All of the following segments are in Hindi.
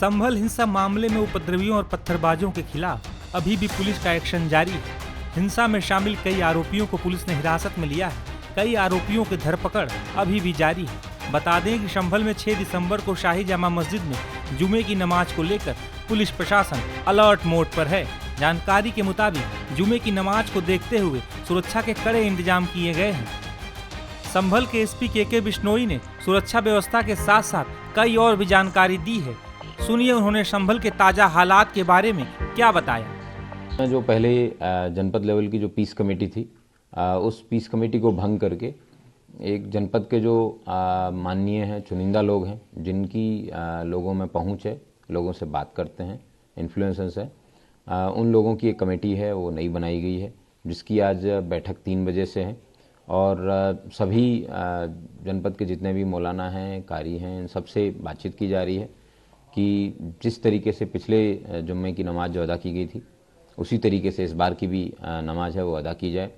संभल हिंसा मामले में उपद्रवियों और पत्थरबाजों के खिलाफ अभी भी पुलिस का एक्शन जारी है। हिंसा में शामिल कई आरोपियों को पुलिस ने हिरासत में लिया है। कई आरोपियों की धरपकड़ अभी भी जारी है। बता दें कि संभल में 6 दिसंबर को शाही जामा मस्जिद में जुमे की नमाज को लेकर पुलिस प्रशासन अलर्ट मोड पर है। जानकारी के मुताबिक जुमे की नमाज को देखते हुए सुरक्षा के कड़े इंतजाम किए गए हैं। संभल के एसपी के बिश्नोई ने सुरक्षा व्यवस्था के साथ साथ कई और भी जानकारी दी है। सुनिए उन्होंने संभल के ताजा हालात के बारे में क्या बताया। जो पहले जनपद लेवल की जो पीस कमेटी थी, उस पीस कमेटी को भंग करके एक जनपद के जो माननीय हैं, चुनिंदा लोग हैं, जिनकी लोगों में पहुंच है, लोगों से बात करते हैं, इन्फ्लुएंसर्स हैं, उन लोगों की एक कमेटी है, वो नई बनाई गई है, जिसकी आज बैठक 3 बजे से है। और सभी जनपद के जितने भी मौलाना हैं, कारी हैं, इन सबसे बातचीत की जा रही है कि जिस तरीके से पिछले जुम्मे की नमाज जो अदा की गई थी, उसी तरीके से इस बार की भी नमाज है वो अदा की जाए।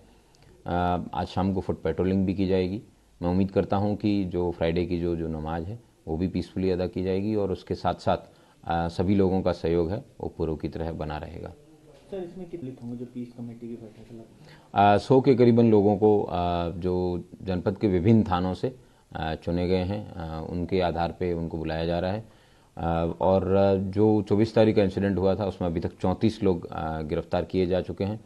आज शाम को फुट पेट्रोलिंग भी की जाएगी। मैं उम्मीद करता हूं कि जो फ्राइडे की जो नमाज है वो भी पीसफुली अदा की जाएगी और उसके साथ साथ सभी लोगों का सहयोग है वो पूर्व की तरह बना रहेगा। सर, इसमें कितने होंगे जो पीस कमेटी की बैठक है? 100 के करीबन लोगों को जो जनपद के विभिन्न थानों से चुने गए हैं, उनके आधार पे उनको बुलाया जा रहा है। और जो 24 तारीख का इंसिडेंट हुआ था उसमें अभी तक 34 लोग गिरफ्तार किए जा चुके हैं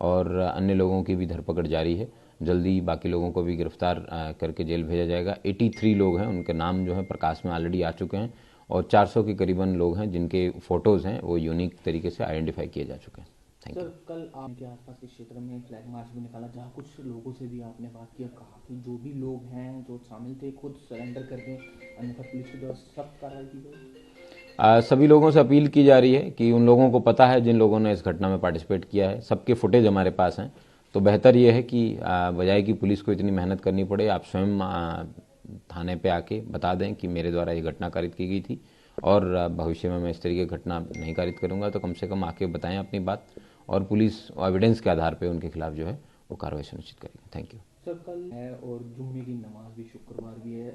और अन्य लोगों की भी धरपकड़ जारी है। जल्दी बाकी लोगों को भी गिरफ्तार करके जेल भेजा जाएगा। 83 लोग हैं, उनके नाम जो है प्रकाश में ऑलरेडी आ चुके हैं और 400 के करीबन लोग हैं जिनके फोटोज़ हैं वो यूनिक तरीके से आइडेंटिफाई किए जा चुके हैं। सर, कल आपके आसपास के क्षेत्र में फ्लैग मार्च भी निकाला, जहाँ कुछ लोगों से भी आपने बात की और कहा कि जो भी लोग हैं जो शामिल थे खुद सरेंडर कर दें, अन्यथा पुलिस की द्वारा सख्त कार्रवाई की गई। सभी लोगों से अपील की जा रही है कि उन लोगों को पता है, जिन लोगों ने इस घटना में पार्टिसिपेट किया है, सबके फुटेज हमारे पास हैं, तो बेहतर ये है कि बजाय कि पुलिस को इतनी मेहनत करनी पड़े, आप स्वयं थाने पे आके बता दें कि मेरे द्वारा ये घटना कारित की गई थी और भविष्य में मैं इस तरीके की घटना नहीं कारित करूंगा। तो कम से कम आके बताएं अपनी बात और पुलिस एविडेंस के आधार पे उनके खिलाफ जो है वो कार्रवाई सुनिश्चित करेगी। Thank you. सर, कल है और जुम्मे की नमाज भी शुक्रवार भी है।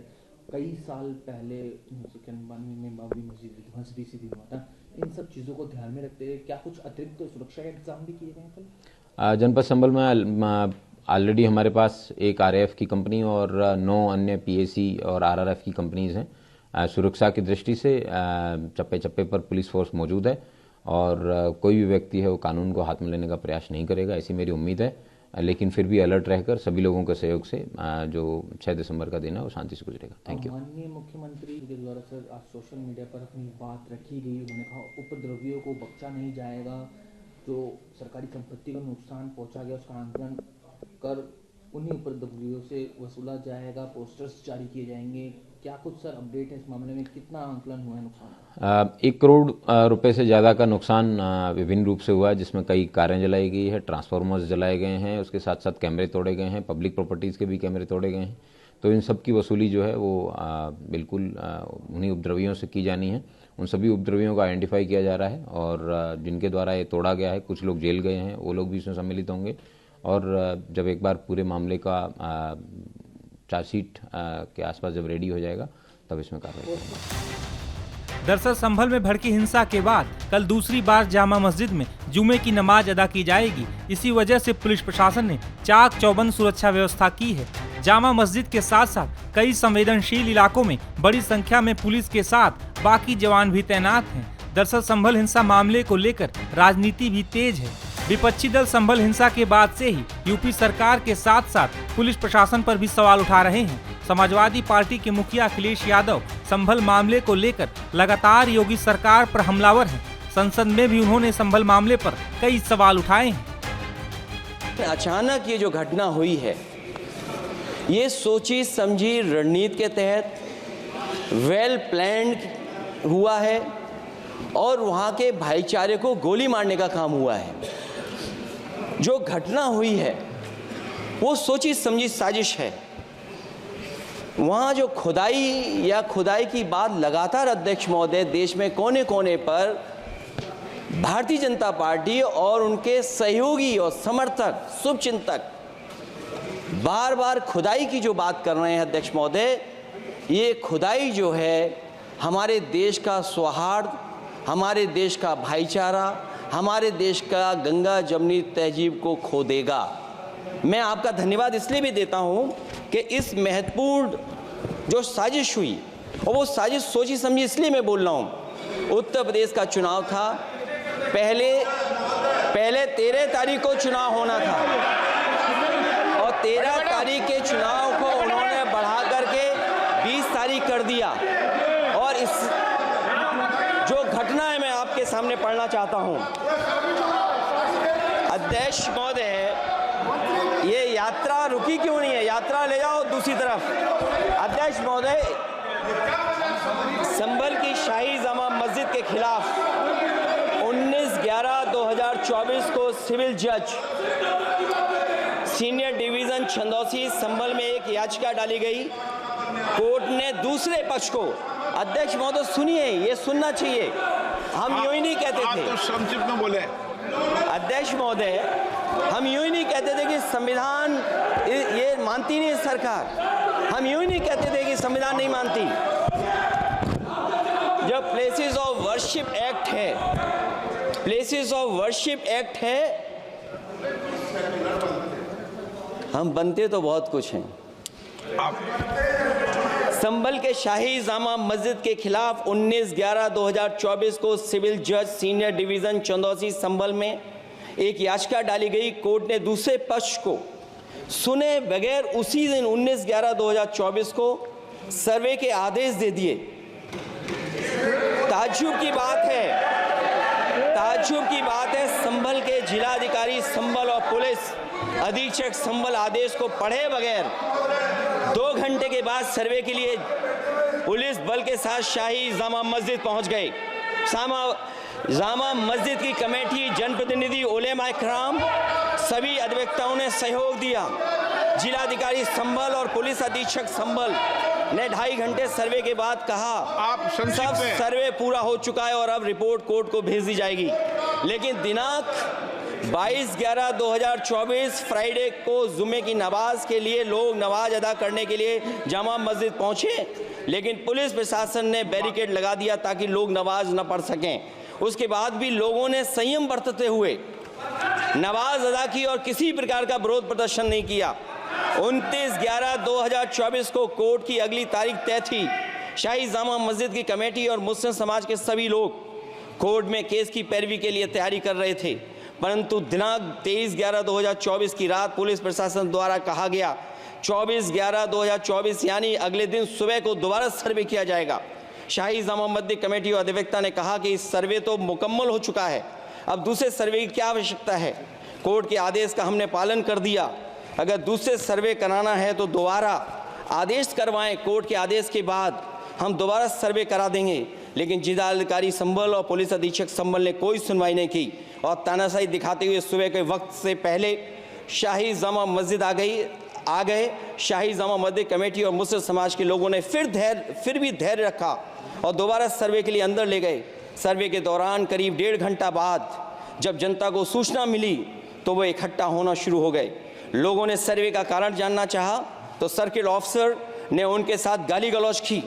कई साल पहले 1991 में बाबरी मस्जिद ध्वंस भी हुआ था। इन सब चीज़ों को ध्यान में रखते हुए क्या कुछ अतिरिक्त सुरक्षा के इंतजाम भी किए गए कल? जनपद संभल में ऑलरेडी हमारे पास एक RAF की कंपनी और 9 अन्य PAC और RRF की कंपनीज हैं। सुरक्षा की दृष्टि से चप्पे चप्पे पर पुलिस फोर्स मौजूद है और कोई भी व्यक्ति है वो कानून को हाथ में लेने का प्रयास नहीं करेगा, ऐसी मेरी उम्मीद है। लेकिन फिर भी अलर्ट रहकर सभी लोगों के सहयोग से जो 6 दिसंबर का दिन है वो शांति से गुजरेगा। Thank you. माननीय मुख्यमंत्री के द्वारा सर आज सोशल मीडिया पर अपनी बात रखी गई। उन्होंने कहा उपद्रवियों को बख्शा नहीं जाएगा, जो सरकारी संपत्ति को नुकसान पहुंचा गया उसका आंकलन कर उन्हीं उपद्रवियों से वसूला जाएगा, पोस्टर्स जारी किए जाएंगे। क्या कुछ सर अपडेट है इस मामले में? कितना आंकलन हुआ है नुकसान? 1 करोड़ रुपए से ज़्यादा का नुकसान विभिन्न रूप से हुआ है, जिसमें कई कारें जलाई गई है, ट्रांसफार्मर्स जलाए गए हैं, उसके साथ साथ कैमरे तोड़े गए हैं, पब्लिक प्रॉपर्टीज़ के भी कैमरे तोड़े गए हैं। तो इन सब की वसूली जो है वो बिल्कुल उन्हीं उपद्रवियों से की जानी है। उन सभी उपद्रवियों को आइडेंटिफाई किया जा रहा है और जिनके द्वारा ये तोड़ा गया है, कुछ लोग जेल गए हैं, वो लोग भी इसमें सम्मिलित होंगे। और जब एक बार पूरे मामले का चार्जशीट के आसपास जब रेडी हो जाएगा तब इसमें कार्रवाई। दरअसल संभल में भड़की हिंसा के बाद कल दूसरी बार जामा मस्जिद में जुमे की नमाज अदा की जाएगी। इसी वजह से पुलिस प्रशासन ने चाक चौबंद सुरक्षा व्यवस्था की है। जामा मस्जिद के साथ साथ कई संवेदनशील इलाकों में बड़ी संख्या में पुलिस के साथ बाकी जवान भी तैनात हैं। दरअसल संभल हिंसा मामले को लेकर राजनीति भी तेज है। विपक्षी दल संभल हिंसा के बाद से ही यूपी सरकार के साथ साथ पुलिस प्रशासन पर भी सवाल उठा रहे हैं। समाजवादी पार्टी के मुखिया अखिलेश यादव संभल मामले को लेकर लगातार योगी सरकार पर हमलावर हैं। संसद में भी उन्होंने संभल मामले पर कई सवाल उठाए हैं। अचानक ये जो घटना हुई है, ये सोची समझी रणनीति के तहत वेल प्लान्ड हुआ है और वहाँ के भाईचारे को गोली मारने का काम हुआ है। जो घटना हुई है वो सोची समझी साजिश है। वहाँ जो खुदाई की बात लगातार अध्यक्ष महोदय देश में कोने कोने पर भारतीय जनता पार्टी और उनके सहयोगी और समर्थक शुभचिंतक बार बार खुदाई की जो बात कर रहे हैं अध्यक्ष महोदय, ये खुदाई जो है हमारे देश का सौहार्द हमारे देश का भाईचारा, हमारे देश का गंगा जमनी तहजीब को खो देगा। मैं आपका धन्यवाद इसलिए भी देता हूं कि इस महत्वपूर्ण जो साजिश हुई, और वो साजिश सोची समझी इसलिए मैं बोल रहा हूं। उत्तर प्रदेश का चुनाव था, पहले 13 तारीख को चुनाव होना था और 13 तारीख के चुनाव को उन्होंने बढ़ा करके 20 तारीख कर दिया। और इस जो घटना है मैं आपके सामने पढ़ना चाहता हूं। अध्यक्ष महोदय, ये यात्रा रुकी क्यों नहीं है? यात्रा ले जाओ दूसरी तरफ। अध्यक्ष महोदय, संभल की शाही जामा मस्जिद के खिलाफ 19/11/2024 को सिविल जज सीनियर डिवीजन छंदौसी संभल में एक याचिका डाली गई। कोर्ट ने दूसरे पक्ष को, अध्यक्ष महोदय सुनिए, ये सुनना चाहिए, हम यूं ही नहीं कहते थे। तो संक्षिप्त में बोले। अध्यक्ष महोदय, हम यूं ही नहीं कहते थे कि संविधान ये मानती नहीं सरकार। हम यूं ही नहीं कहते थे कि संविधान नहीं मानती। जब प्लेसेस ऑफ वर्शिप एक्ट है, प्लेसेस ऑफ वर्शिप एक्ट है, हम बनते तो बहुत कुछ हैं। संभल के शाही जामा मस्जिद के खिलाफ 19/11/2024 को सिविल जज सीनियर डिवीजन चंदौसी संभल में एक याचिका डाली गई। कोर्ट ने दूसरे पक्ष को सुने बगैर उसी दिन 19/11/2024 को सर्वे के आदेश दे दिए। ताज्जुब की बात है, संभल के जिलाधिकारी संभल और पुलिस अधीक्षक संभल आदेश को पढ़े बगैर 2 घंटे के बाद सर्वे के लिए पुलिस बल के साथ शाही जामा मस्जिद पहुंच गए। जामा मस्जिद की कमेटी, जनप्रतिनिधि, उलेमा इकराम, सभी अधिवक्ताओं ने सहयोग दिया। जिलाधिकारी संभल और पुलिस अधीक्षक संभल ने 2.5 घंटे सर्वे के बाद कहा सब सर्वे पूरा हो चुका है और अब रिपोर्ट कोर्ट को भेज दी जाएगी। लेकिन दिनांक 22/11/2024 फ्राइडे को जुमे की नमाज के लिए लोग नमाज अदा करने के लिए जामा मस्जिद पहुंचे, लेकिन पुलिस प्रशासन ने बैरिकेड लगा दिया ताकि लोग नमाज न पढ़ सकें। उसके बाद भी लोगों ने संयम बरतते हुए नमाज अदा की और किसी प्रकार का विरोध प्रदर्शन नहीं किया। 29/11/2024 को कोर्ट की अगली तारीख तय थी। शाही जामा मस्जिद की कमेटी और मुस्लिम समाज के सभी लोग कोर्ट में केस की पैरवी के लिए तैयारी कर रहे थे, परंतु दिनांक 23/11/2024 की रात पुलिस प्रशासन द्वारा कहा गया 24/11/2024 यानी अगले दिन सुबह को दोबारा सर्वे किया जाएगा। शाही जामा मस्जिद कमेटी और अधिवक्ता ने कहा कि इस सर्वे तो मुकम्मल हो चुका है, अब दूसरे सर्वे की क्या आवश्यकता है? कोर्ट के आदेश का हमने पालन कर दिया। अगर दूसरे सर्वे कराना है तो दोबारा आदेश करवाएं। कोर्ट के आदेश के बाद हम दोबारा सर्वे करा देंगे। लेकिन जिलाधिकारी संभल और पुलिस अधीक्षक संभल ने कोई सुनवाई नहीं की और तानाशाही दिखाते हुए सुबह के वक्त से पहले शाही जामा मस्जिद आ गए। शाही जामा मस्जिद कमेटी और मुस्लिम समाज के लोगों ने फिर भी धैर्य रखा और दोबारा सर्वे के लिए अंदर ले गए। सर्वे के दौरान करीब 1.5 घंटा बाद जब जनता को सूचना मिली तो वो इकट्ठा होना शुरू हो गए। लोगों ने सर्वे का कारण जानना चाहा तो सर्किल ऑफिसर ने उनके साथ गाली गलौज की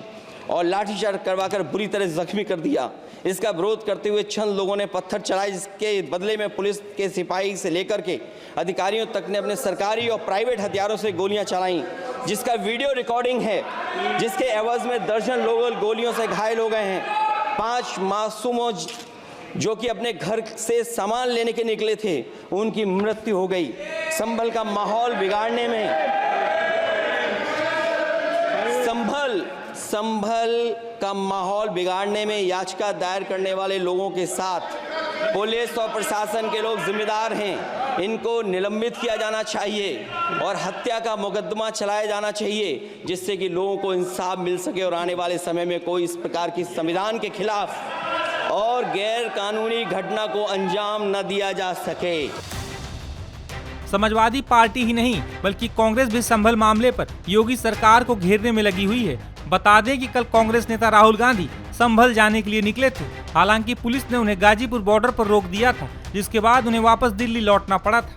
और लाठीचार्ज करवाकर बुरी तरह जख्मी कर दिया। इसका विरोध करते हुए चंद लोगों ने पत्थर चलाए, जिसके बदले में पुलिस के सिपाही से लेकर के अधिकारियों तक ने अपने सरकारी और प्राइवेट हथियारों से गोलियां चलाईं, जिसका वीडियो रिकॉर्डिंग है, जिसके एवज में दर्जन लोग गोलियों से घायल हो गए हैं। 5 मासूमों जो कि अपने घर से सामान लेने के निकले थे, उनकी मृत्यु हो गई। संभल का माहौल बिगाड़ने में संभल का माहौल बिगाड़ने में याचिका दायर करने वाले लोगों के साथ पुलिस और प्रशासन के लोग जिम्मेदार हैं। इनको निलंबित किया जाना चाहिए और हत्या का मुकदमा चलाया जाना चाहिए, जिससे कि लोगों को इंसाफ मिल सके और आने वाले समय में कोई इस प्रकार की संविधान के खिलाफ और गैर कानूनी घटना को अंजाम न दिया जा सके। समाजवादी पार्टी ही नहीं बल्कि कांग्रेस भी संभल मामले पर योगी सरकार को घेरने में लगी हुई है। बता दें कि कल कांग्रेस नेता राहुल गांधी संभल जाने के लिए निकले थे। हालांकि पुलिस ने उन्हें गाजीपुर बॉर्डर पर रोक दिया था, जिसके बाद उन्हें वापस दिल्ली लौटना पड़ा था।